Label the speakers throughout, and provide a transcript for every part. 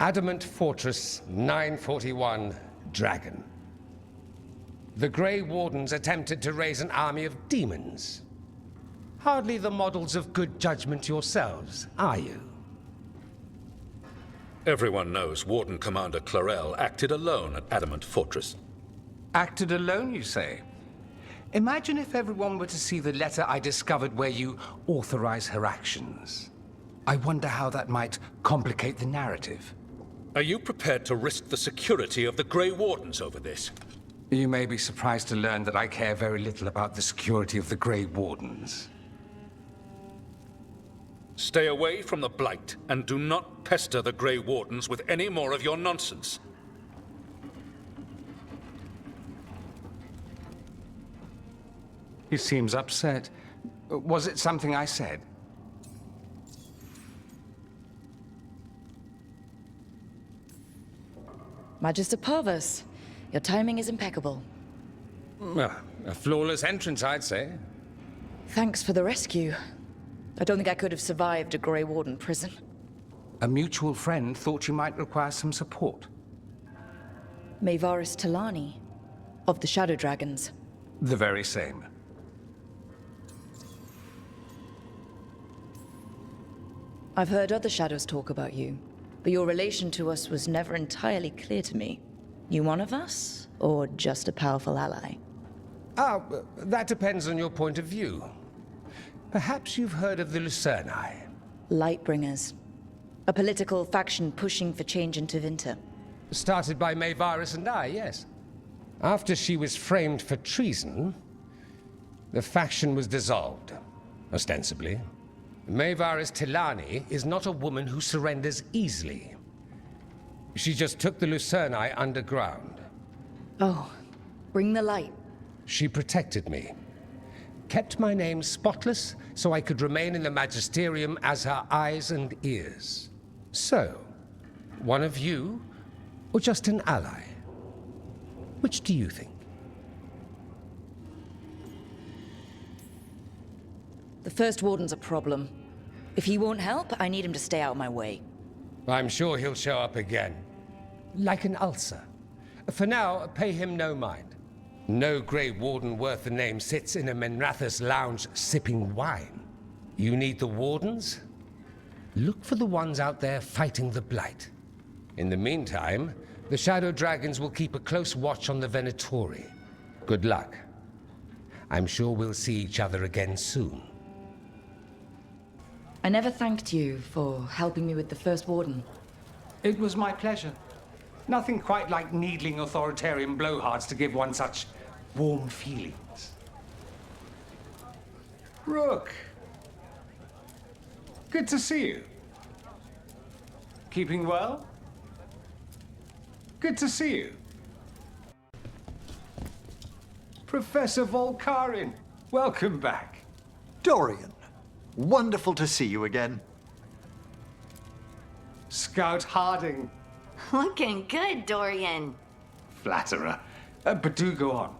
Speaker 1: Adamant Fortress 941 Dragon. The Grey Wardens attempted to raise an army of demons. Hardly the models of good judgment yourselves, are you?
Speaker 2: Everyone knows Warden Commander Clarel acted alone at Adamant Fortress.
Speaker 3: Acted alone, you say? Imagine if everyone were to see the letter I discovered where you authorize her actions. I wonder how that might complicate the narrative.
Speaker 2: Are you prepared to risk the security of the Grey Wardens over this?
Speaker 3: You may be surprised to learn that I care very little about the security of the Grey Wardens.
Speaker 2: Stay away from the Blight, and do not pester the Grey Wardens with any more of your nonsense.
Speaker 3: He seems upset. Was it something I said?
Speaker 4: Magister Parvus, your timing is impeccable.
Speaker 1: Well, a flawless entrance, I'd say.
Speaker 4: Thanks for the rescue. I don't think I could have survived a Grey Warden prison.
Speaker 3: A mutual friend thought you might require some support.
Speaker 4: Mayvaris Talani, of the Shadow Dragons.
Speaker 3: The very same.
Speaker 4: I've heard other Shadows talk about you, but your relation to us was never entirely clear to me. You one of us, or just a powerful ally?
Speaker 1: That depends on your point of view. Perhaps you've heard of the Lucerni.
Speaker 4: Lightbringers. A political faction pushing for change in Tevinter.
Speaker 1: Started by Mayvaris and I, yes. After she was framed for treason, the faction was dissolved, ostensibly. Mayvaris Talani is not a woman who surrenders easily. She just took the Lucerni underground.
Speaker 4: Oh, bring the light.
Speaker 1: She protected me. Kept my name spotless so I could remain in the Magisterium as her eyes and ears. So, one of you, or just an ally? Which do you think?
Speaker 4: The First Warden's a problem. If he won't help, I need him to stay out of my way.
Speaker 1: I'm sure he'll show up again. Like an ulcer. For now, pay him no mind. No Grey Warden worth the name sits in a Minrathous lounge sipping wine. You need the Wardens? Look for the ones out there fighting the Blight. In the meantime, the Shadow Dragons will keep a close watch on the Venatori. Good luck. I'm sure we'll see each other again soon.
Speaker 4: I never thanked you for helping me with the First Warden.
Speaker 3: It was my pleasure. Nothing quite like needling authoritarian blowhards to give one such warm feelings. Rook! Good to see you. Keeping well? Good to see you. Professor Volkarin, welcome back.
Speaker 5: Dorian, wonderful to see you again.
Speaker 3: Scout Harding.
Speaker 6: Looking good, Dorian.
Speaker 3: Flatterer. But do go on.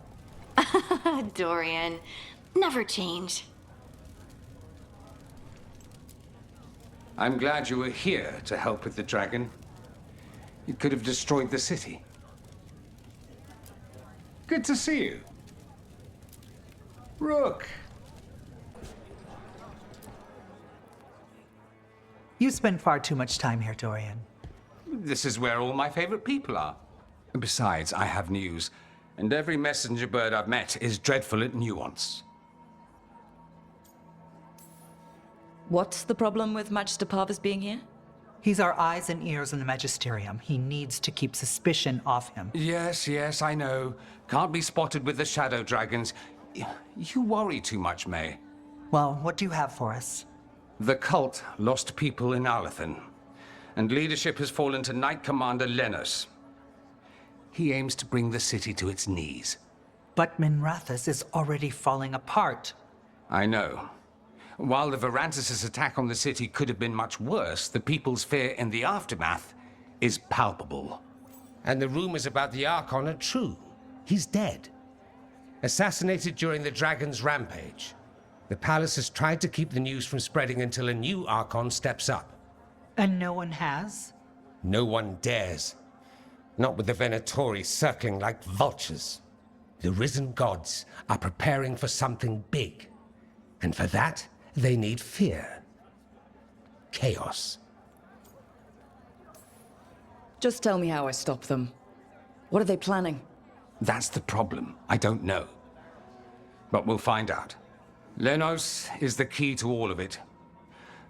Speaker 6: Dorian, never change.
Speaker 3: I'm glad you were here to help with the dragon. It could have destroyed the city. Good to see you. Rook.
Speaker 7: You spend far too much time here, Dorian.
Speaker 3: This is where all my favorite people are. Besides, I have news, and every messenger bird I've met is dreadful at nuance.
Speaker 4: What's the problem with Magister Parvus being here?
Speaker 7: He's our eyes and ears in the Magisterium. He needs to keep suspicion off him.
Speaker 3: Yes, I know. Can't be spotted with the Shadow Dragons. You worry too much, May.
Speaker 7: Well, what do you have for us?
Speaker 3: The cult lost people in Alathan, and leadership has fallen to Knight Commander Lenos. He aims to bring the city to its knees.
Speaker 7: But Minrathous is already falling apart.
Speaker 3: I know. While the Verantis' attack on the city could have been much worse, the people's fear in the aftermath is palpable.
Speaker 1: And the rumors about the Archon are true. He's dead. Assassinated during the Dragon's rampage. The palace has tried to keep the news from spreading until a new Archon steps up.
Speaker 7: And no one has?
Speaker 1: No one dares. Not with the venatori circling like vultures. The risen gods are preparing for something big. And for that, they need fear. Chaos.
Speaker 4: Just tell me how I stop them. What are they planning?
Speaker 3: That's the problem. I don't know. But we'll find out. Lenos is the key to all of it.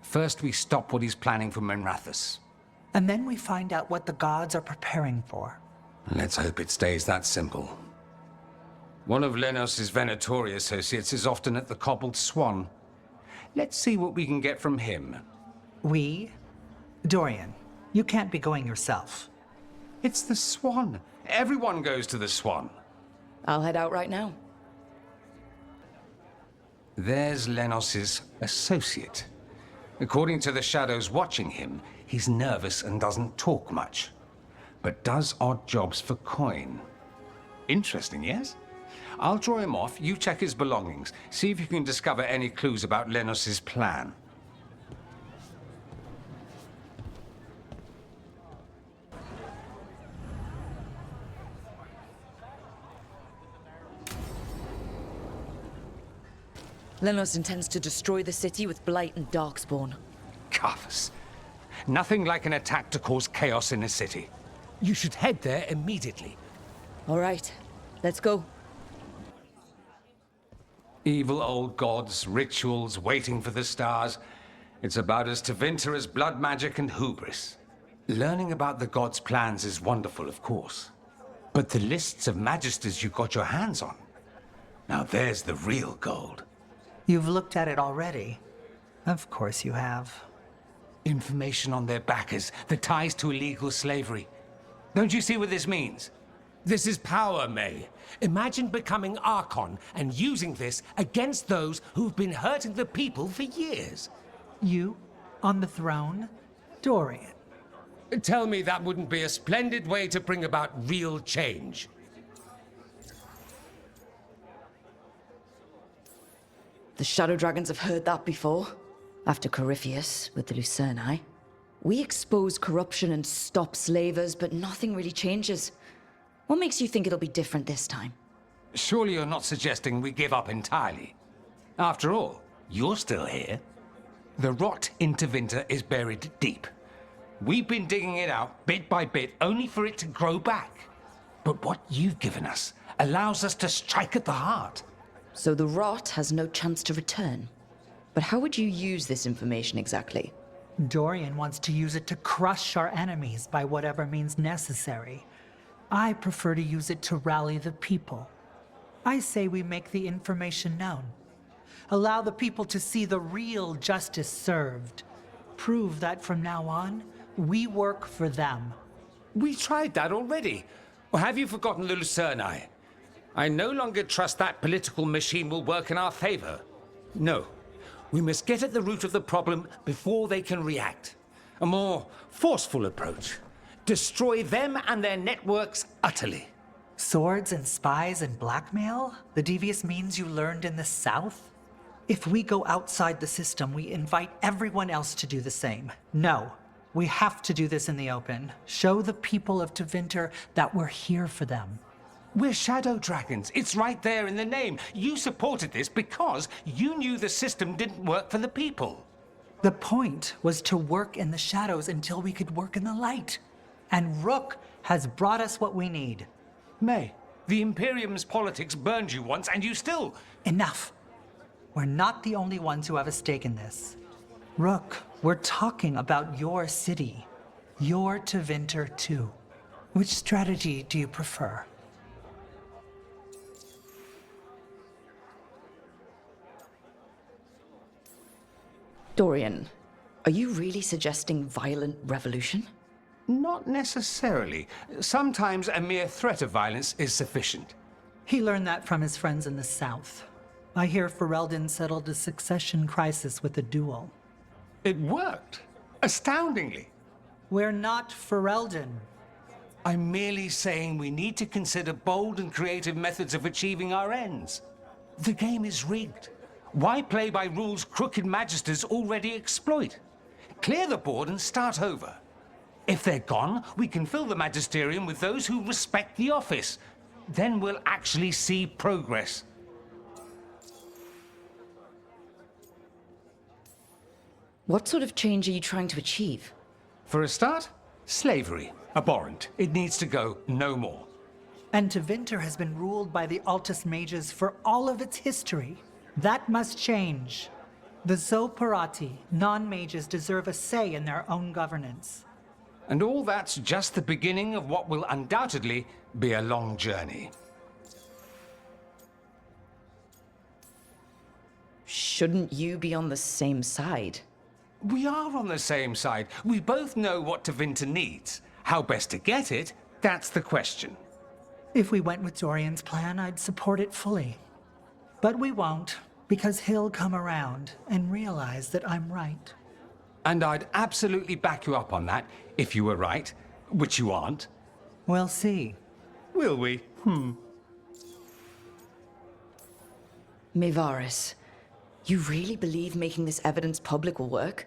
Speaker 3: First, we stop what he's planning for Minrathous.
Speaker 7: And then we find out what the gods are preparing for.
Speaker 3: Let's hope it stays that simple. One of Lenos' venatori associates is often at the Cobbled Swan. Let's see what we can get from him.
Speaker 7: We? Dorian, you can't be going yourself.
Speaker 3: It's the Swan. Everyone goes to the Swan.
Speaker 4: I'll head out right now.
Speaker 3: There's Lenos' associate. According to the shadows watching him, he's nervous and doesn't talk much, but does odd jobs for coin. Interesting, yes? I'll draw him off, you check his belongings, see if you can discover any clues about Lenos' plan.
Speaker 4: Lenos intends to destroy the city with Blight and Darkspawn.
Speaker 3: Carthus. Nothing like an attack to cause chaos in a city.
Speaker 1: You should head there immediately.
Speaker 4: All right, let's go.
Speaker 3: Evil old gods, rituals, waiting for the stars. It's about as Tevinter as blood magic and hubris. Learning about the gods' plans is wonderful, of course. But the lists of magisters you got your hands on. Now there's the real gold.
Speaker 7: You've looked at it already. Of course you have.
Speaker 3: Information on their backers, the ties to illegal slavery. Don't you see what this means?
Speaker 1: This is power, May. Imagine becoming Archon and using this against those who've been hurting the people for years.
Speaker 7: You? On the throne? Dorian.
Speaker 1: Tell me that wouldn't be a splendid way to bring about real change.
Speaker 4: The Shadow Dragons have heard that before. After Corypheus, with the Lucerni. We expose corruption and stop slavers, but nothing really changes. What makes you think it'll be different this time?
Speaker 3: Surely you're not suggesting we give up entirely. After all, you're still here. The rot in Tevinter is buried deep. We've been digging it out bit by bit, only for it to grow back. But what you've given us allows us to strike at the heart.
Speaker 4: So the rot has no chance to return. But how would you use this information exactly?
Speaker 7: Dorian wants to use it to crush our enemies by whatever means necessary. I prefer to use it to rally the people. I say we make the information known. Allow the people to see the real justice served. Prove that from now on, we work for them.
Speaker 3: We tried that already. Or have you forgotten the Lucerni? I no longer trust that political machine will work in our favor. No. We must get at the root of the problem before they can react. A more forceful approach. Destroy them and their networks utterly.
Speaker 7: Swords and spies and blackmail? The devious means you learned in the South? If we go outside the system, we invite everyone else to do the same. No. We have to do this in the open. Show the people of Tevinter that we're here for them.
Speaker 3: We're shadow dragons. It's right there in the name. You supported this because you knew the system didn't work for the people.
Speaker 7: The point was to work in the shadows until we could work in the light. And Rook has brought us what we need.
Speaker 3: May, the Imperium's politics burned you once and you still...
Speaker 7: Enough. We're not the only ones who have a stake in this. Rook, we're talking about your city. Your Tevinter too. Which strategy do you prefer?
Speaker 4: Dorian, are you really suggesting violent revolution?
Speaker 3: Not necessarily. Sometimes a mere threat of violence is sufficient.
Speaker 7: He learned that from his friends in the South. I hear Ferelden settled a succession crisis with a duel.
Speaker 3: It worked. Astoundingly.
Speaker 7: We're not Ferelden.
Speaker 3: I'm merely saying we need to consider bold and creative methods of achieving our ends. The game is rigged. Why play by rules crooked magisters already exploit? Clear the board and start over. If they're gone, we can fill the magisterium with those who respect the office. Then we'll actually see progress.
Speaker 4: What sort of change are you trying to achieve?
Speaker 3: For a start, slavery. Abhorrent. It needs to go no more.
Speaker 7: And Tevinter has been ruled by the Altus mages for all of its history. That must change. The Zoparati, non-mages, deserve a say in their own governance.
Speaker 3: And all that's just the beginning of what will undoubtedly be a long journey.
Speaker 4: Shouldn't you be on the same side?
Speaker 3: We are on the same side. We both know what Tevinter needs. How best to get it, that's the question.
Speaker 7: If we went with Dorian's plan, I'd support it fully. But we won't, because he'll come around and realize that I'm right.
Speaker 3: And I'd absolutely back you up on that, if you were right, which you aren't.
Speaker 7: We'll see.
Speaker 3: Will we?
Speaker 4: Mevaris, you really believe making this evidence public will work?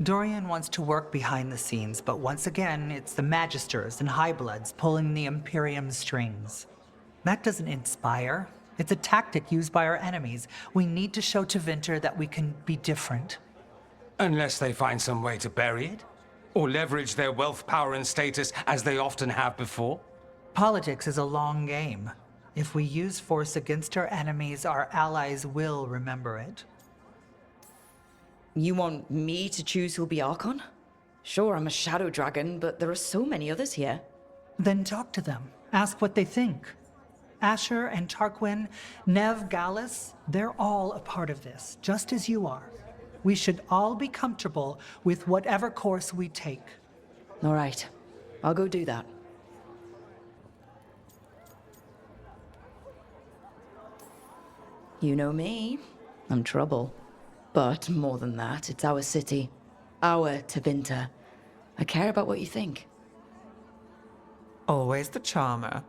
Speaker 7: Dorian wants to work behind the scenes, but once again, it's the Magisters and Highbloods pulling the Imperium's strings. That doesn't inspire. It's a tactic used by our enemies. We need to show Tevinter that we can be different.
Speaker 3: Unless they find some way to bury it? Or leverage their wealth, power, and status as they often have before?
Speaker 7: Politics is a long game. If we use force against our enemies, our allies will remember it.
Speaker 4: You want me to choose who'll be Archon? Sure, I'm a shadow dragon, but there are so many others here.
Speaker 7: Then talk to them. Ask what they think. Asher and Tarquin, Nev, Gallus, they're all a part of this, just as you are. We should all be comfortable with whatever course we take.
Speaker 4: All right, I'll go do that. You know me. I'm trouble. But more than that, it's our city. Our Tevinter. I care about what you think.
Speaker 8: Always the charmer.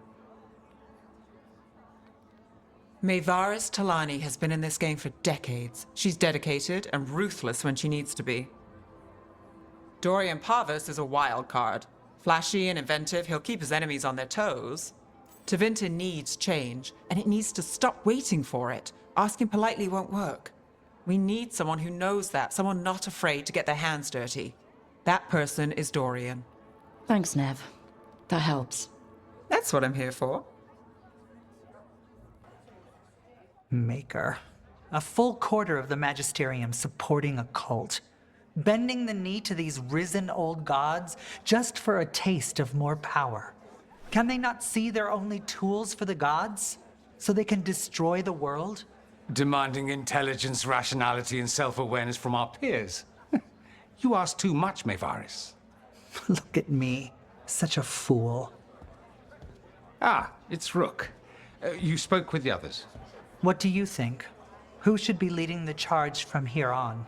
Speaker 8: Mevaris Talani has been in this game for decades. She's dedicated and ruthless when she needs to be. Dorian Parvis is a wild card. Flashy and inventive, he'll keep his enemies on their toes. Tevinter needs change, and it needs to stop waiting for it. Asking politely won't work. We need someone who knows that, someone not afraid to get their hands dirty. That person is Dorian.
Speaker 4: Thanks, Nev. That helps.
Speaker 8: That's what I'm here for.
Speaker 7: Maker. A full quarter of the Magisterium supporting a cult. Bending the knee to these risen old gods just for a taste of more power. Can they not see they're only tools for the gods? So they can destroy the world?
Speaker 3: Demanding intelligence, rationality, and self-awareness from our peers. You ask too much, Mevaris.
Speaker 7: Look at me. Such a fool.
Speaker 3: Ah, it's Rook. You spoke with the others.
Speaker 7: What do you think? Who should be leading the charge from here on?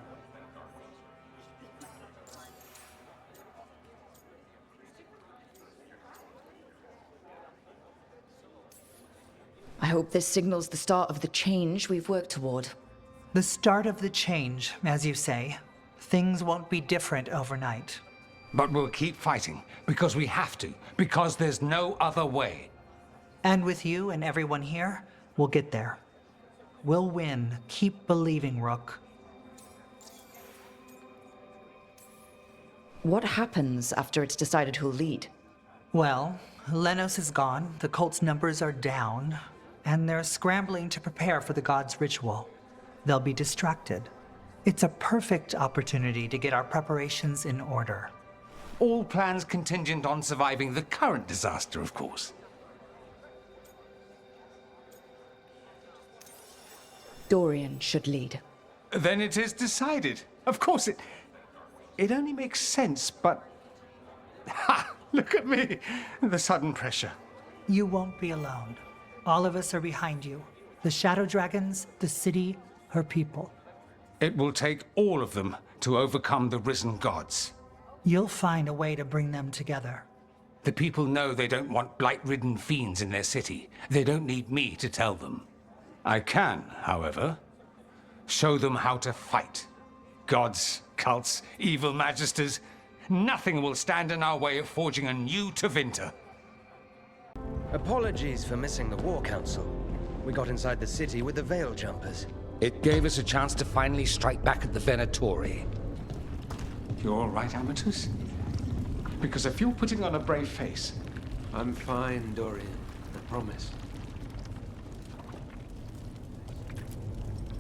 Speaker 4: I hope this signals the start of the change we've worked toward.
Speaker 7: The start of the change, as you say. Things won't be different overnight.
Speaker 3: But we'll keep fighting, because we have to, because there's no other way.
Speaker 7: And with you and everyone here, we'll get there. We'll win. Keep believing, Rook.
Speaker 4: What happens after it's decided who'll lead?
Speaker 7: Well, Lenos is gone, the cult's numbers are down, and they're scrambling to prepare for the god's ritual. They'll be distracted. It's a perfect opportunity to get our preparations in order.
Speaker 3: All plans contingent on surviving the current disaster, of course.
Speaker 4: Dorian should lead.
Speaker 3: Then it is decided. Of course, it only makes sense, but... Ha! Look at me! The sudden pressure.
Speaker 7: You won't be alone. All of us are behind you. The Shadow Dragons, the city, her people.
Speaker 3: It will take all of them to overcome the risen gods.
Speaker 7: You'll find a way to bring them together.
Speaker 3: The people know they don't want blight-ridden fiends in their city. They don't need me to tell them. I can, however, show them how to fight. Gods, cults, evil magisters. Nothing will stand in our way of forging a new Tevinter.
Speaker 9: Apologies for missing the War Council. We got inside the city with the Veil Jumpers.
Speaker 3: It gave us a chance to finally strike back at the Venatori. You all right, Amatus? Because if you're putting on a brave face...
Speaker 10: I'm fine, Dorian. I promise.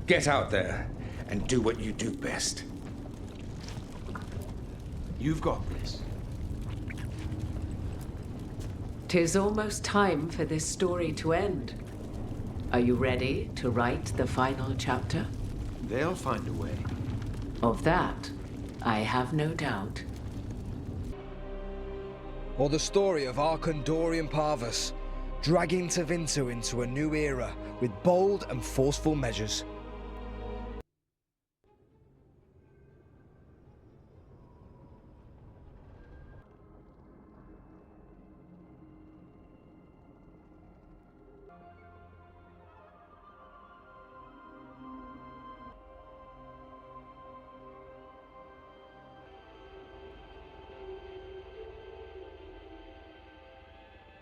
Speaker 3: Get out there and do what you do best.
Speaker 10: You've got this.
Speaker 11: 'Tis almost time for this story to end. Are you ready to write the final chapter?
Speaker 10: They'll find a way.
Speaker 11: Of that, I have no doubt.
Speaker 12: Or the story of Archon Dorian Parvus, dragging Tevinter into a new era with bold and forceful measures.